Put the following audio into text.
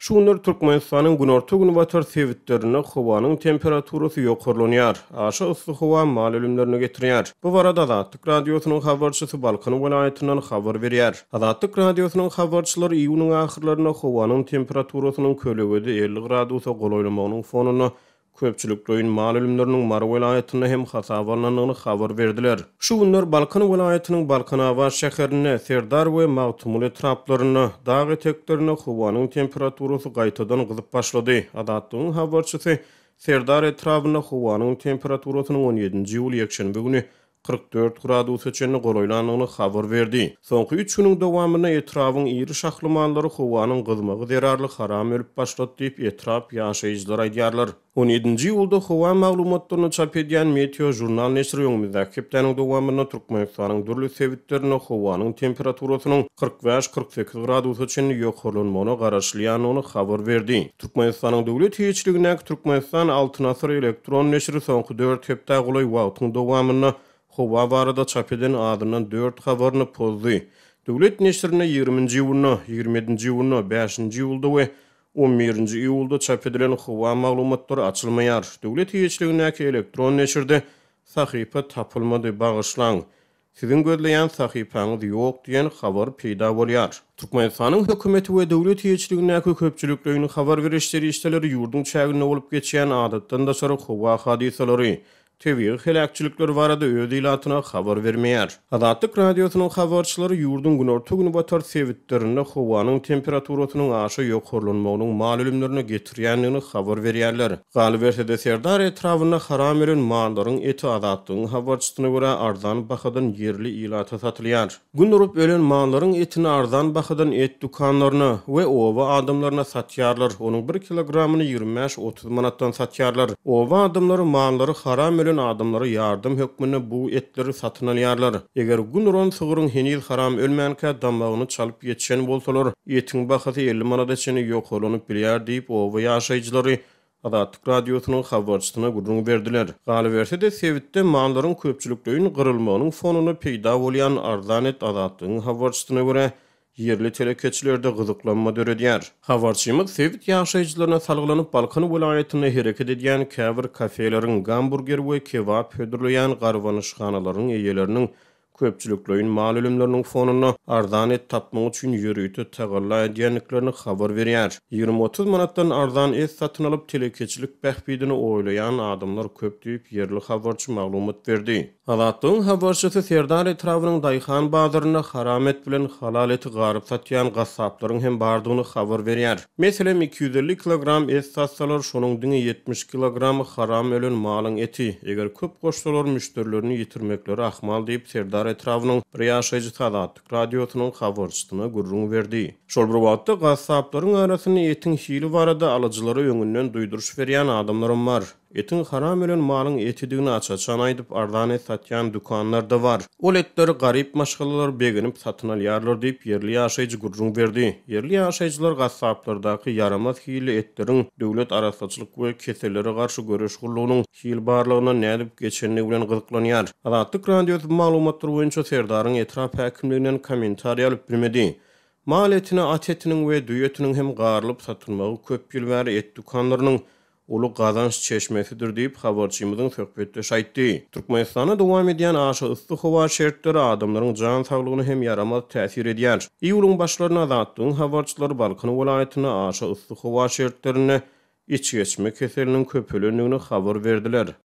Şu günler Türkmenistanyň günorta güni batar sebitlerine howanyň temperaturasy ýokarlanýar. Aşa ısly howa mal ölümlerine getirýär. Bu barada Azatlyk radiosynyň habarçysy Balkan welaýatyndan habar berýär. Azatlyk radiosynyň habarçylary iýunyň ahyrlaryna howanyň temperaturasynyň kölegede 50 gradusa golaýlamagynyň fonuny köpçüliklerin mal ölümlerinin Mar welaýatyna hem hasabarlandygyny habar berdiler. Şu günler Balkan welaýatynyň Balkanawaz şäherine, Serdar we Magtumul etraplaryna, dağ eteklerine howanyň temperaturasy gaýtadan gyzyp başlady. Adatlyň habarçysy Serdar etrabyna howanyň temperaturasynyň 17-nji ýyl ýekşenbe güni 44 gradusa çenli golaýlandygyny habar berdi. Soňky 3 güniň dowamyna etrabyň iri şahlymallary howanyň gyzmagy zerarly haram ölüp başlady diýip etrap ýaşaýjylar aýdýarlar. 17-nji ýylda howa maglumatlaryny çap edýän Meteo jurnal neşri öňümizde hepdeniň dowamyna Türkmenistanyň dürli sebitlerine howanyň temperaturasynyň 45-48 gradusa çenli ýokarlanmagyna garaşlýanyny habar berdi. Türkmenistanyň döwlet hiçligine Türkmenistan Altyn Asr elektron neşri soňky 4 hepde golaý wagtyň dowamyna howa barada çap eden adından 4 habaryny pozdy. Döwlet neşrine 20-nji ýylyna, 27-nji ýylyna, 5-nji ýylda we 11-nji ýylda çap edilen howa maglumatlary açylmaýar. Döwlet hiçligine elektron neşirde sahypa tapylmady bagyşlaň. Sizin gözleýän sahypaňyz ýok diýen habar peýda bolýar. Türkmenistanyň hökümeti we döwlet hiçligine köpçüliklerini habar berişleri işleri ýurdun çägine bolup geçýän adatdan da sonra howa hadisalary Tebiği helakçılıklar barada öz ilatyna habar bermeýär. Azatlyk radiosynyň habarçylary ýurdun günorta güni batar sebitlerine howanyň temperaturasynyň aşy ýokarlanmagynyň mal ölümlerine getirýändigini habar berýärler. Galy bersede Serdar etrabyna haram eren mallaryň eti azatlygyň habarçysyna görä arzan bahadan yerli ilata satylýar. Gündürüp ölen mallaryň etini arzan bahadan et dukanlaryna we owa adamlaryna satýarlar. Onuň 1 kilogramyny 25-30 manatdan satýarlar. Owa adamlary mallary haram adamlara yardım hökmüne bu etleri satın alýarlar. Eger günüron sygyryň henil haram ölmänkä damagyny çalyp ýetişen bolsalar, etiň bahasy 50 manat içini ýokalanyp bilýär diýip owa ýaşaýjylary Azatlyk radiosynyň habarçysyna gurrun berdiler. Galy bersede sebitde mallaryň köpçüliklerini gyrylmagynyň fonuny peýda bolýan arzan et Azatlygyň habarçysyna görä yerli telekeçilerde gyzyklanma döredýär. Habarçymyz sebit ýaşaýjylaryna salgylanyp Balkan welaýatyna hereket edýän käbir kafeleriň, gamburger we kebap hödürleýän garwanyşhanalaryň eýeleriniň köpçüliklerin mal ölümlerinin fonuna arzan et tapmagy üçin ýürüýti tagalla edýänliklerini habar berýär. 20-30 manatdan arzan et satyn alyp telekeçilik bähbidini oýlaýan adamlar köp diýip yerli habarçy maglumat berdi. Azatlygyň habarçysy Serdar etrabynyň Daýhan bazaryna haram et bilen halal eti garyp satýan gassaplaryň hem bardygyny habar berýär. Meselem 250 kilogram et satsalar şonuň diňi 70 kilogram haram ölen malyň eti. Eger köp goşsalar müşterilerini ýitirmekleri ahmal diýip Serdar etrabynyň bir ýaşaýjy Azatlyk radiosynyň habarçysyna gurrun berdi. Şol bir wagtda gassaplaryň arasyny etiň hili barada alyjylary öňünden duýduruş berýän adamlarym bar. Etin haram ölen malyň etidigini açaçan aýdyp arzan et satýan dukanlar da var. Ol etleri garyp maşgalalar beginip satyn alýarlar diýip yerli ýaşaýjy gurrun berdi. Yerli ýaşaýjylar gassaplardaky yaramaz hili etleriň döwlet arasaçylyk we keselleri garşy görüşgürlüğiniň hil barlygyna nädip geçenligi bilen gyzyklanýar. Azatlyk radiosynyň maglumatlary boýunça Serdaryň etrap häkimliginden kommentariýa alyp bilmedi. Mal etini, at etiniň we düý etiniň hem garylyp satylmagy köp ýyl bäri et dukanlarynyň ulu gazanç çeşmesidir diýip habarçymyzyň söhbetde şaýtdy. Türkmenistana dowam edýän aşy ysly howa şertleri adamlaryň jan saglygyna hem yaramaz täsir edýär. Iýulyň başlaryna Azatlygyň habarçylary Balkan welaýatyna aşy ysly howa şertlerine iç geçme keseliniň köpülendigini habar berdiler.